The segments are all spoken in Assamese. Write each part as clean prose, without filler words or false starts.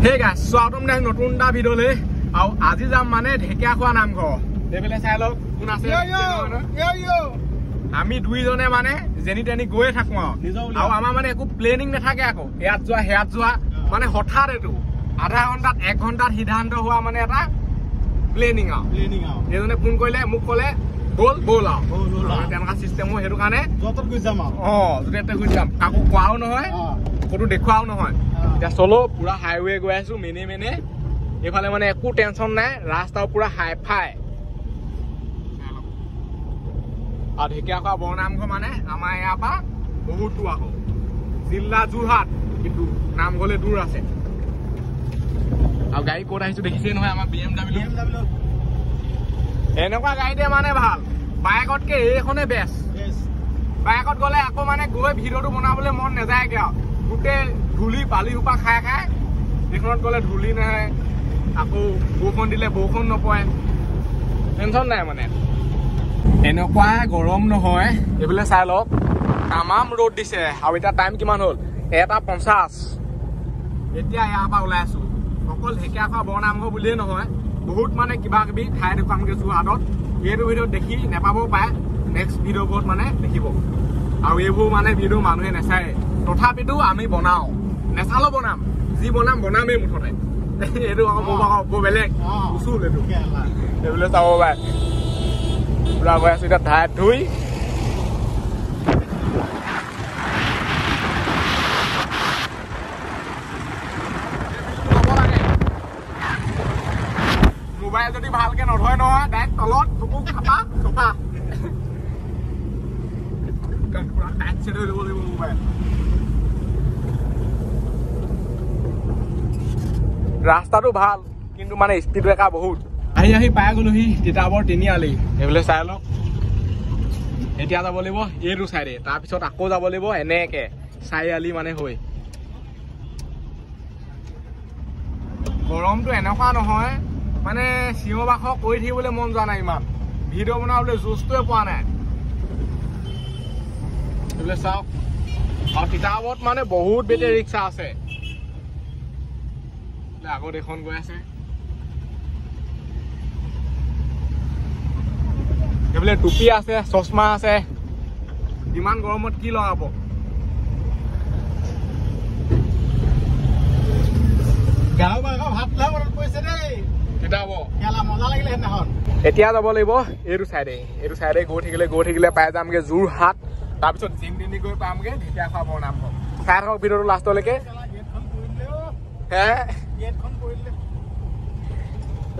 Hey guys, স্বাগতম নাই নতুন এটা ভিডিওলে আৰু আজি যাম মানে ঢেকিয়াখোৱা নামঘৰ দেবেলে চাই লওক কোন আছে আমি দুইজনে মানে জেনি তেনি গৈ থাকো আৰু আমাৰ মানে একো প্লেনিং নাথাকে আকৌ ইয়াত যোৱা হেয়াত যোৱা মানে হঠাৎ এটো আধা ঘণ্টাত 1 ঘণ্টাত সিদ্ধান্ত হোৱা মানে এটা প্লেনিং এজনে ফোন কৰিলে মোক ক'লে বল তেনেকুৱা চিষ্টেমো হেতু কাৰণে যতত গৈ যাম যতে গৈ যাম কাকো কোৱাও নহয় কতো দেখুৱাও নহয় এতিয়া চলো পুৰা হাইৱে গৈ আছো মেনে এফালে মানে একো টেনচন নাই ৰাস্তাও পুৰা হাই ফাই আৰু ঢেকিয়াখোৱা বৰনামঘৰ মানে আমাৰ ইয়াৰ পৰা বহুত দূৰ আকৌ জিলা যোৰহাট কিন্তু নামঘৰলৈ দূৰ আছে আৰু গাড়ী ক'ত আহিছো দেখিছে নহয় আমাৰ BMW এনেকুৱা গাড়ীতে মানে ভাল বাইকতকে এইখনে বেষ্ট বাইকত গ'লে আকৌ মানে গৈ ভিডিঅ'টো বনাবলৈ মন নাযায়গে আৰু গোটেই ধূলি বালি সোপা খাই এইখনত গ'লে ধূলি নাহে আকৌ বৰষুণ দিলে বৰষুণ নপৰে টেনচন নাই মানে এনেকুৱা গৰম নহয় এইফালে চাই লওক তামাম ৰ'দ দিছে আৰু এতিয়া টাইম কিমান হ'ল 1:50 এতিয়া ইয়াৰ পৰা ওলাই আছো অকল ঢেকিয়াখোৱা বৰনামঘৰ বুলিয়ে নহয় বহুত মানে কিবা কিবি ঠাই দেখুৱামগে যোৰহাটত এইটো ভিডিঅ'ত দেখি নেপাবও পাৰে নেক্সট ভিডিঅ'বোৰত মানে দেখিব আৰু এইবোৰ মানে ভিডিঅ' মানুহে নাচায় তথাপিতো আমি বনাও নেচালো বনাম যি বনামেই মুঠতে এইটো আকৌ বেলেগ উচুল এইটো এইবোলে চাব পাৰে পুৰা গৈ আছো এতিয়া ধাইত ধুই মোবাইল যদি ভালকে নধৰে নহয় ডাইৰেক্ট তলত চকু খাপা চপা পুৰা টাইট চেট হৈ ল'ব লাগিব মোবাইল ৰাস্তাটো ভাল কিন্তু মানে স্পীড ব্ৰেকাৰ বহুত আহি পাই গ'লোহি তিতাবৰ তিনিআলি এইফালে চাই লওক এতিয়া যাব লাগিব এইটো চাইডে তাৰপিছত আকৌ যাব লাগিব এনেকে চাৰিআলি মানে হৈ গৰমটো এনেকুৱা নহয় মানে চিঞৰ বাখৰ কৰি থাকিবলৈ মন যোৱা নাই ইমান ভিডিঅ' বনাবলৈ জোচটোৱে পোৱা নাই এইফালে চাওক আৰু তিতাবৰত মানে বহুত বেটেৰী ৰিক্সা আছে আগত এখন গৈ আছে এইফালে টুপি আছে চশমা আছে ইমান গৰমত কি লগাব এতিয়া যাব লাগিব এইটো চাইডে গৈ থাকিলে পাই যামগে যোৰহাট তাৰপিছত জিমদিনী গৈ পামগে ঢেকিয়াখোৱা বৰনামঘৰ চাই থাকক ভিডিঅ'টো লাষ্টলৈকে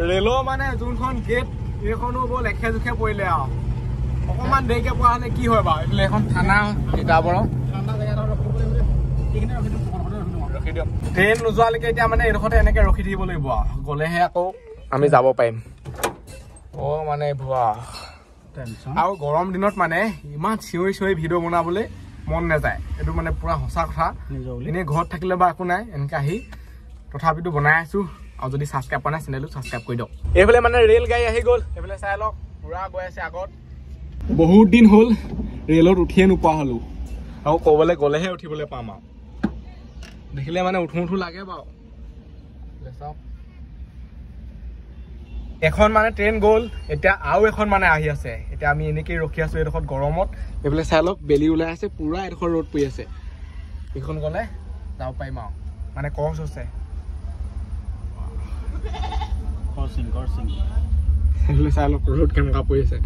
ৰেলৰ মানে যোনখন গেট এইখনো বৰ লেখে জোখে পৰিলে আৰু অকমান দেৰিকে পোৱা হলে কি হয় বাৰু এইফালে এখন থানা তিতাবৰৰ ট্ৰেইন নোযোৱালৈকে এতিয়া মানে এইডোখৰতে এনেকে ৰখি থাকিব লাগিব আৰু গ'লেহে আকৌ আমি যাব পাৰিম মানে ভুৱা আৰু গৰম দিনত মানে ইমান চিঞৰি ভিডিঅ' বনাবলৈ মন নাযায় এইটো মানে পুৰা সঁচা কথা এনেই ঘৰত থাকিলে বা একো নাই এনেকে আহি তথাপিতো বনাই আছো আৰু যদি সাবস্ক্ৰাইব কৰা নাই চেনেলটো সাবস্ক্ৰাইব কৰি দিয়ক এইফালে মানে ৰেল গাড়ী আহি গ'ল এইফালে চাই লওক পুৰা গৈ আছে আগত বহুত দিন হ'ল ৰেলত উঠিয়ে নোপোৱা হলো আৰু ক'বলৈ গ'লেহে উঠিবলৈ পাম আৰু দেখিলে মানে উঠো লাগে বাৰু চাওক এখন মানে ট্ৰেইন গ'ল এতিয়া আৰু এখন মানে আহি আছে এতিয়া আমি এনেকেই ৰখি আছো এইডোখৰত গৰমত এইফালে চাই লওক বেলি ওলাই আছে পুৰা এইডোখৰ ৰ'দ পৰি আছে এইখন গ'লে যাব পাৰিম আৰু মানে কৰ্চ হৈছে চাই লওক ৰ'দ কেনেকুৱা পৰি আছে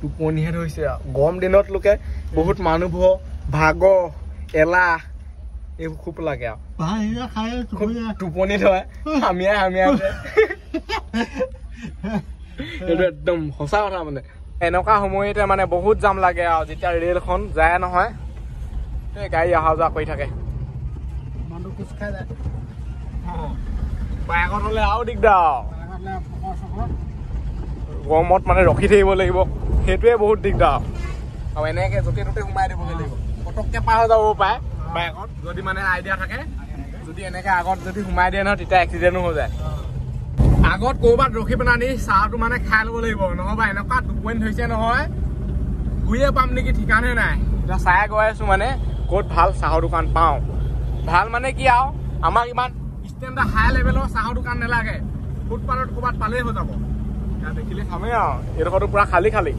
টোপনিহে ধৰিছে গৰম দিনত লোকে বহুত মানুহবোৰ ভাগৰ এলাহ এইবোৰ খুব লাগে আৰু টোপনি ধৰে হামিয়াই এইটো একদম সঁচা কথা মানে এনেকুৱা সময়তে মানে বহুত জাম লাগে আৰু যেতিয়া ৰেলখন যায় নহয় গাড়ী অহা যোৱা কৰি থাকে বাইকত হলে আৰু দিগদাৰ গৰমত মানে ৰখি থাকিব লাগিব সেইটোৱে বহুত দিগদাৰ আৰু এনেকে য'তে ত'তে সোমাই দিবগৈ লাগিব পটককে পাৰ হৈ যাব পাৰে বাইকত যদি মানে আইডিয়া থাকে যদি এনেকে আগত যদি সোমাই দিয়ে নহয় তেতিয়া এক্সিডেণ্টো হৈ যায় আগত ক'ৰবাত ৰখি পেলাই নি চাহটো মানে খাই ল'ব লাগিব নহবা এনেকুৱা টোপনি ধৰিছে নহয় ঘূৰিয়ে পাম নেকি ঠিকানে নাই এতিয়া চাই গৈ আছো মানে ক'ত ভাল চাহৰ দোকান পাওঁ ভাল মানে কি আৰু আমাক ইমান ষ্টেণ্ডাৰ্ড হাই লেভেলৰ চাহৰ দোকান নালাগে ফুটপাথত ক'ৰবাত পালেই হৈ যাব এতিয়া দেখিলে চামেই আৰু এইডোখৰটো পুৰা খালী খালী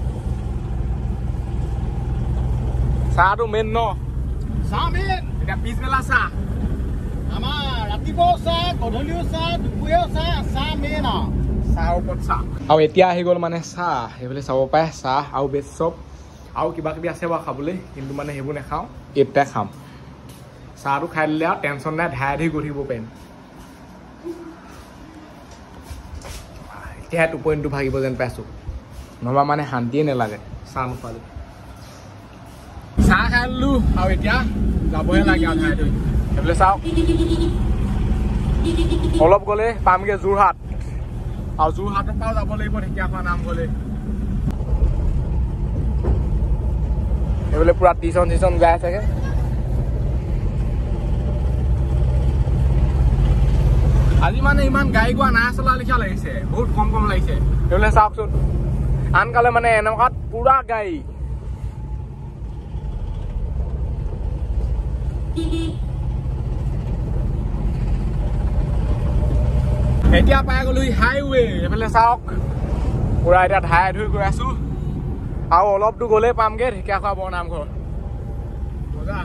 চাহটো মেইন ন চাহ মেইন এতিয়া পিছবেলা চাহ আমাৰ ৰাতিপুৱাও চাহ গধূলিও চাহ দুপৰীয়াও চাহ চাহ মেইন আৰু চাহৰ ওপৰত চাহ আৰু এতিয়া আহি গ'ল মানে চাহ সেইফালে চাব পাৰে চাহ আৰু বেছ চব আৰু কিবা কিবি আছে বাৰু খাবলৈ কিন্তু মানে সেইবোৰ নাখাওঁ এইটোতে খাম চাহটো খাই দিলে আৰু টেনশ্যন নাই ধাই ধৰি গৈ থাকিব পাৰিম এতিয়া টোপনিটো ভাগিব যেন পাইছোঁ নহবা মানে শান্তিয়ে নালাগে চাহ নোখোৱালে চাহ খাই দিলোঁ আৰু এতিয়া যাবহে লাগে আৰু ধাই ধৰি সেইফালে চাওক অলপ গ'লে পামগৈ যোৰহাট আৰু যোৰহাটৰ পৰাও যাব লাগিব ঢেকীয়াখোৱা নামঘৰলৈ এইফালে পুৰা টিউচন চিউচন গাই চাগে আজি মানে ইমান গাড়ী গোৱা নাই চলা লিখা লাগিছে বহুত কম কম লাগিছে সেইফালে চাওকচোন আনকালে মানে এনেকুৱাত পুৰা গাড়ী এতিয়া পাই গ'লো হাইৱে এইফালে চাওক পুৰা এতিয়া ধাই ধুই গৈ আছো আৰু অলপ দূৰ গ'লেই পামগৈ ঢেকীয়াখোৱা বৰনামঘৰ মজা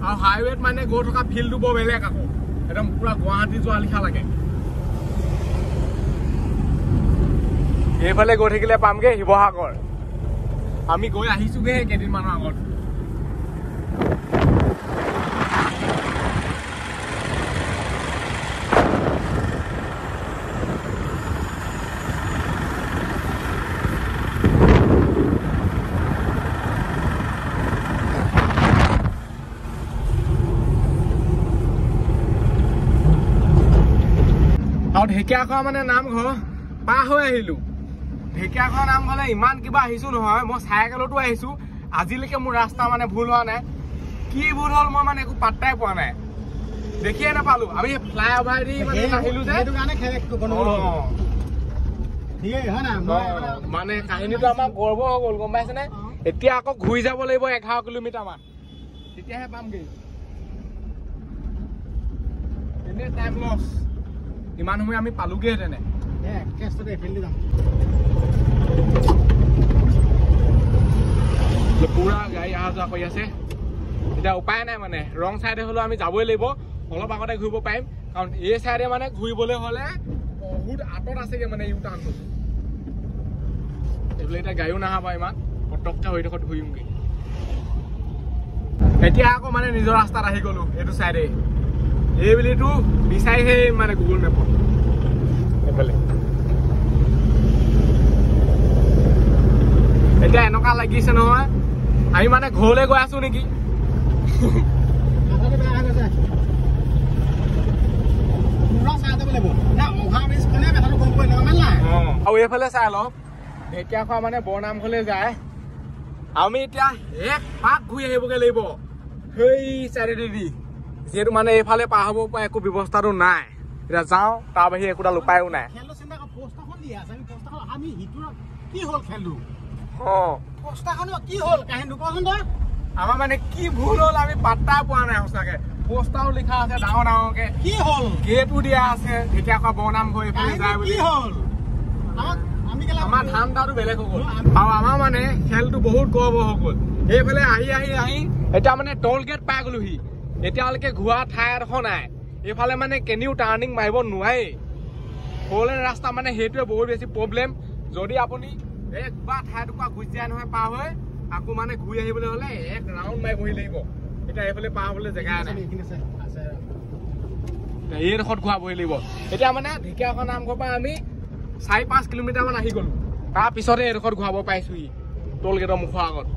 আৰু হাইৱেত মানে গৈ থকা ফিল্ডটো বৰ বেলেগ আকৌ একদম পুৰা গুৱাহাটী যোৱা লিখা লাগে এইফালে গৈ থাকিলে পামগৈ শিৱসাগৰ আমি গৈ আহিছোগৈ কেইদিনমানৰ আগত আৰু ঢেকীয়াখোৱা মানে নামঘৰ পাৰ হৈ আহিলো ঢেকীয়াখোৱা নামঘৰলৈ ইমান কিবা আহিছো নহয় মই চাইকেলতো আহিছো আজিলৈকে মোৰ ৰাস্তা মানে ভুল হোৱা নাই কি ভুল হ'ল মই মানে একো পাত্তাই পোৱা নাই দেখিয়ে নাপালো আমি ফ্লাই অভাৰ দি মানে আহিলো যে মানে কাহিনীটো আমাৰ গৰ্ব হৈ গ'ল গম পাইছেনে এতিয়া আকৌ ঘূৰি যাব লাগিব 11 কিলোমিটাৰ মান তেতিয়াহে পামগৈ এনে টাইম লছ ইমান সময় আমি পালোগে তেনে পুৰা গাড়ী অহা যোৱা কৰি আছে এতিয়া উপায় নাই মানে ৰং চাইডে হলেও আমি যাবই লাগিব অলপ আগতে ঘূৰিব পাৰিম কাৰণ এই চাইডে মানে ঘূৰিবলৈ হলে বহুত আঁতৰত আছেগে মানে ইউ টাৰ্ণটো এইফালে এতিয়া গাড়ীও নাহাবা ইমান পটককে হৈ ডোখৰত ঘূৰিমগে এতিয়া আকৌ মানে নিজৰ ৰাস্তাত আহি গলো এইটো চাইডে এইবুলিটো বিচাৰিহে মানে গুগল মেপত এইফালে এতিয়া এনেকুৱা লাগিছে নহয় আমি মানে ঘৰলৈ গৈ আছো নেকি আৰু এইফালে চাই লওক ঢেকীয়াখোৱা মানে বৰনামঘৰলৈ যায় আমি এতিয়া এক পাক ঘূৰি আহিবগে লাগিব সেই চাইডেদি যিহেতু মানে এইফালে পাৰ হ'ব পৰা একো ব্যৱস্থাটো নাই এতিয়া যাওঁ তাৰ বাহিৰে একোডাল উপায়ো নাই আমাৰ মানে কি ভুল হ'ল আমি পাত্তা পোৱা নাই সঁচাকে পোষ্টাৰো লিখা আছে ডাঙৰ ডাঙৰকে কি হ'ল গেটো দিয়া আছে ঢেকীয়াখোৱা বৰনামঘৰ এইফালে যায় বুলি আমাৰ ধান্দাটো বেলেগ হৈ গ'ল আৰু আমাৰ মানে খেলটো বহুত গৰ্ব হৈ গ'ল এইফালে আহি আহি আহি এতিয়া মানে টল গেট পাই গলোহি এতিয়ালৈকে ঘূৰা ঠাই এডোখৰ নাই এইফালে মানে কেনিও টাৰ্ণিং মাৰিব নোৱাৰে ফ'ৰলেন ৰাস্তা মানে সেইটোৱে বহুত বেছি প্ৰব্লেম যদি আপুনি একবাৰ ঠাইটুকুৰা গুচি যায় নহয় পাৰ হৈ আকৌ মানে ঘূৰি আহিবলৈ হ'লে এক ৰাউণ্ড মাৰিবহি লাগিব এতিয়া এইফালে পাৰ হ'বলৈ জেগা নাই এইডোখৰত ঘূৰাবহি লাগিব এতিয়া মানে ঢেকীয়াখোৱা নামঘৰৰ পৰা আমি 4-5 কিলোমিটাৰ মান আহি গলো তাৰ পিছতে এইডোখৰত ঘূৰাব পাৰিছোহি টল গেটৰ মুখৰ আগত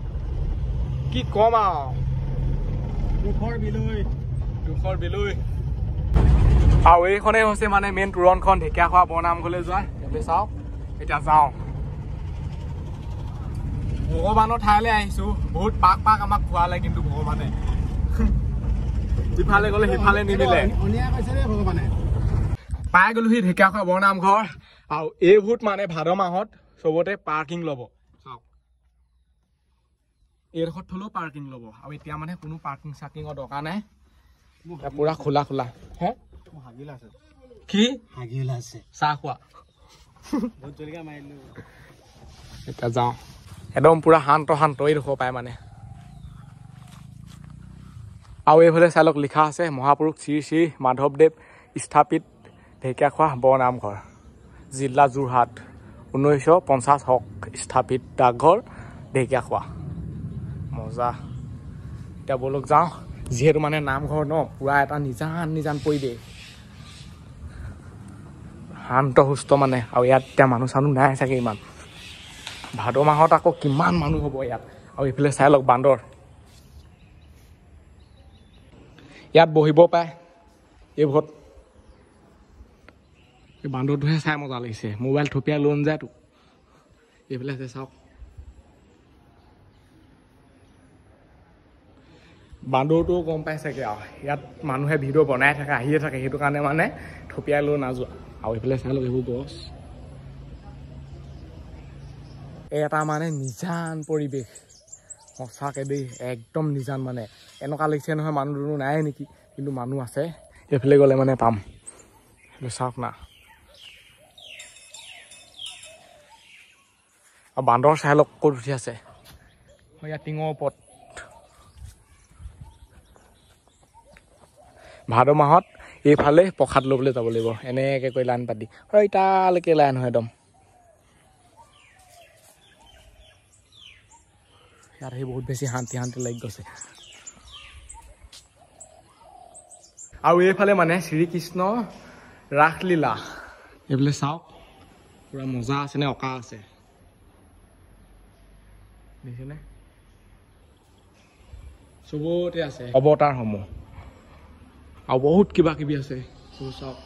কি কম আৰু দুখৰ বিলৈ আৰু এইখনেই হৈছে মানে মেইন তোৰণখন ঢেকীয়াখোৱা বৰনামঘৰলৈ যোৱা এইফালে চাওক এতিয়া যাওঁ ভগৱানৰ ঠাইলৈ আহিছো বহুত পাক পাক আমাক খোৱালে কিন্তু ভগৱানে ইফালে গ'লে সিফালে নিমিলে পাই গ'লোহি ঢেকীয়াখোৱা বৰনামঘৰ আৰু এইবোৰত মানে ভাদ মাহত চবতে পাৰ্কিং ল'ব চাওক এইডোখৰত থ'লেও পাৰ্কিং ল'ব আৰু এতিয়া মানে কোনো পাৰ্কিং চাৰ্কিঙৰ দৰকাৰ নাই পুৰা খোলা খোলা হে হাগিলা আছে কি হাগিলা আছে চাহ খোৱা বহুত জলদিকে মাৰিলো এতিয়া যাওঁ একদম পুৰা শান্ত শান্ত এইডোখৰ পায় মানে আৰু এইফালে চাই লওক লিখা আছে মহাপুৰুষ শ্ৰী শ্ৰী মাধৱদেৱ স্থাপিত ঢেকীয়াখোৱা বৰনামঘৰ জিলা যোৰহাট 1950 স্থাপিত ডাকঘৰ ঢেকীয়াখোৱা মজা এতিয়া বলক যাওঁ যিহেতু মানে নামঘৰ ন পুৰা এটা নিজান নিজান পৰিৱেশ শান্ত সুস্থ মানে আৰু ইয়াত এতিয়া মানুহ চানুহ নাই চাগে ইমান ভাদ মাহত আকৌ কিমান মানুহ হ'ব ইয়াত আৰু এইফালে চাই লওক বান্দৰ ইয়াত বহিব পায় এইবোৰত এই বান্দৰটোহে চাই মজা লাগিছে মোবাইল থপিয়াই লৈ নাযায়তো এইফালে আছে চাওক বান্দৰটো গম পাই চাগে আৰু ইয়াত মানুহে ভিডিঅ' বনাই থাকে আহিয়ে থাকে সেইটো কাৰণে মানে থপিয়াই লৈ নাযোৱা আৰু এইফালে চাই লওক এইবোৰ গছ এটা মানে নিজান পৰিৱেশ সঁচাকৈ দেই একদম নিজান মানে এনেকুৱা লাগিছে নহয় মানুহ দুনুহ নাই নেকি কিন্তু মানুহ আছে এইফালে গ'লে মানে পাম সেইটো চাওক না আৰু বান্দৰ চাই লওক ক'ত উঠি আছে ইয়াত টিঙৰ ওপৰত ভাদ মাহত এইফালে প্ৰসাদ ল'বলৈ যাব লাগিব এনেকৈ কৰি লাইন পাতি আৰু তালৈকে লাইন হয় একদম ইয়াত আহি বহুত বেছি শান্তি শান্তি লাগি গৈছে আৰু এইফালে মানে শ্ৰীকৃষ্ণ ৰাসলীলা এইফালে চাওক পুৰা মজা আছে নে অঁকা আছে দেখিছেনে চবতে আছে অৱতাৰসমূহ আৰু বহুত কিবা কিবি আছে চাওক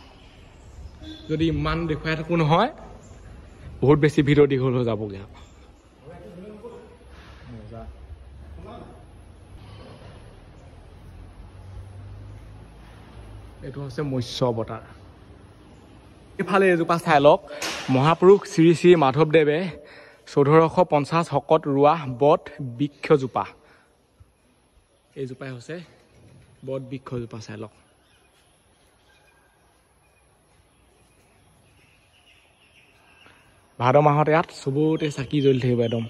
যদি ইমান দেখুৱাই থাকোঁ নহয় বহুত বেছি ভিডিঅ' দীঘল হৈ যাবগৈ এইটো হৈছে মৎস্য অৱতাৰ এইফালে এজোপা চাই লওক মহাপুৰুষ শ্ৰী শ্ৰী মাধৱদেৱে 1450 শকত ৰোৱা বট বৃক্ষজোপা এইজোপাই হৈছে বট বৃক্ষজোপা চাই লওক ভাদ মাহত ইয়াত চবতে চাকি জ্বলি থাকিব একদম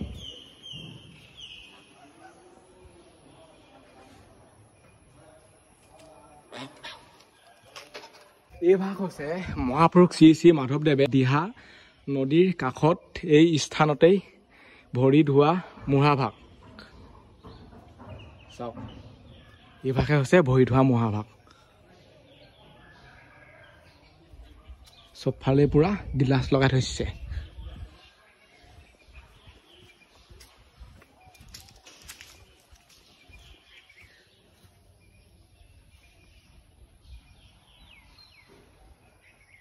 এই ভাগ হৈছে মহাপুৰুষ শ্ৰী শ্ৰী মাধৱদেৱে দিহা নদীৰ কাষত এই স্থানতেই ভৰি ধোৱা মূঢ়াভাগ চাওক এই ভাগে হৈছে ভৰি ধোৱা মূঢ়াভাগ চবফালে পুৰা গিলাচ লগাই থৈছে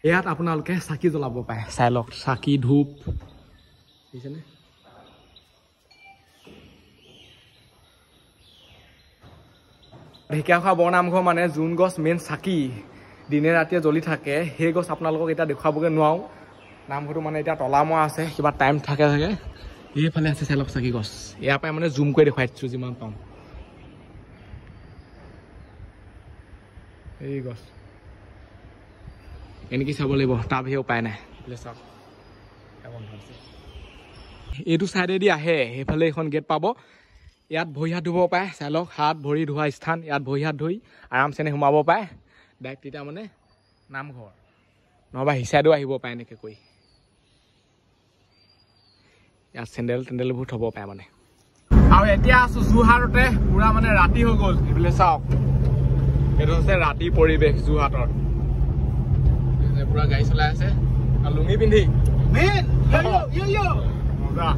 ইয়াত আপোনালোকে চাকি জ্বলাব পাৰে চাই লওক চাকি ধূপ দেখিছেনে ঢেকীয়াখোৱা বৰনামঘৰ মানে যোন গছ মেইন চাকি দিনে ৰাতিয়ে জ্বলি থাকে সেই গছ আপোনালোকক এতিয়া দেখুৱাবগৈ নোৱাৰো নামঘৰটো মানে এতিয়া তলামৰা আছে কিবা টাইম থাকে চাগে এইফালে আছে চাই লওক চাকি গছ ইয়াৰ পৰাই মানে জুম কৰি দেখুৱাই দিছোঁ যিমান পাওঁ এই গছ এনেকৈ চাব লাগিব তাৰ বাহিৰে উপায় নাই চাওক এইটো চাইডেদি আহে সেইফালে এখন গেট পাব ইয়াত ভৰি হাত ধুব পাৰে চাই লওক হাত ভৰি ধোৱা স্থান ইয়াত ভৰি হাত ধুই আৰামচেনে সোমাব পাৰে ডাইৰেক্ট তেতিয়া মানে নামঘৰ নহবা হিচাইডেও আহিব পাৰে এনেকৈ কৰি ইয়াত চেণ্ডেল টেণ্ডেলবোৰ থ'ব পাৰে মানে আৰু এতিয়া আছোঁ যোৰহাটতে পুৰা মানে ৰাতি হৈ গ'ল সেইফালে চাওক এইটো হৈছে ৰাতি পৰিৱেশ যোৰহাটৰ পুৰা গাড়ী চলাই আছে আৰু লুঙি পিন্ধি মজা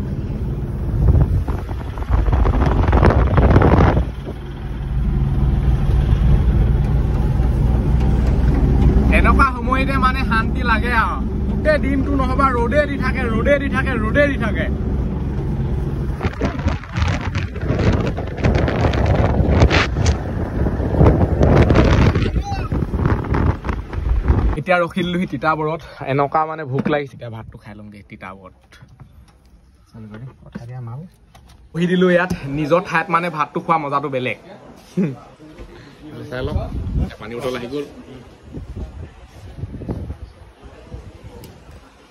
এনেকুৱা সময়তে মানে শান্তি লাগে আৰু গোটেই দিনটো নহবা ৰ'দে দি থাকে ৰ'দে দি থাকে ৰ'দে দি থাকে এতিয়া ৰখিলোহি তিতাবৰত এনেকুৱা মানে ভোক লাগিছে এতিয়া ভাতটো খাই লওঁগে তিতাবৰত বহি দিলোঁ ইয়াত নিজৰ ঠাইত মানে ভাতটো খোৱা মজাটো বেলেগ চাই লওক পানী বটল আহি গ'ল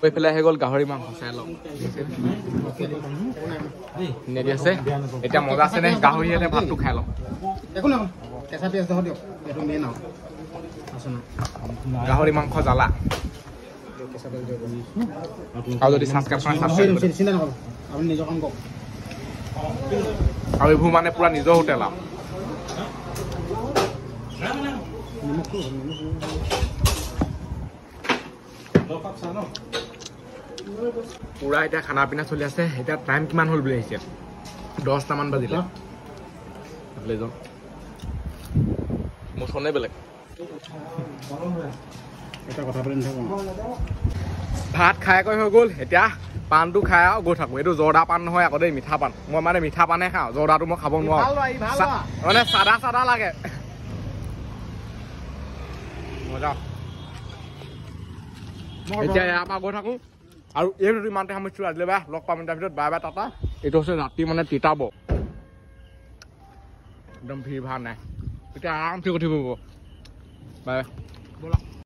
এইফালে আহি গ'ল গাহৰি মাংস চাই লওক নেদি আছে এতিয়া মজা আছে নে গাহৰি এনে ভাতটো খাই লওঁ একো নহয় কেঁচা পিঁয়াজ দহ দিয়ক এইটো মেইন আৰু আছে ন গাহৰি মাংস জ্বালা আৰু যদি ছাবস্ক্ৰাইব কৰে চিন্তা নকৰক আপুনি নিজৰ কাম কৰক আৰু এইবোৰ মানে পুৰা নিজৰ হোটেল আৰু পুৰা এতিয়া খানা পিনা চলি আছে এতিয়া টাইম কিমান হ'ল বুলি আহিছে 10টামান বাজিলে মোচনে বেলেগ এটা কথা পাতি নাথাকোঁ ভাত খাই কৈ হৈ গ'ল এতিয়া পাণটো খাই আৰু গৈ থাকোঁ এইটো জৰ্দা পাণ নহয় আকৌ দেই মিঠা পাণ মই মানে মিঠা পাণহে খাওঁ জৰ্দাটো মই খাব নোৱাৰোঁ মানে চাদা চাদা লাগে মজা এতিয়া ইয়াৰ পৰা গৈ থাকোঁ আৰু এই ভিডিঅ'টো ইমানতে সামৰিছোঁ আজিলৈ বাই লগ পাম তাৰ ভিতৰত বাই বাই টাটা এইটো হৈছে ৰাতি মানে তিতাব একদম ভিৰ ভাৰ নাই এতিয়া আৰামছে উঠিব বাই বাই ব'লা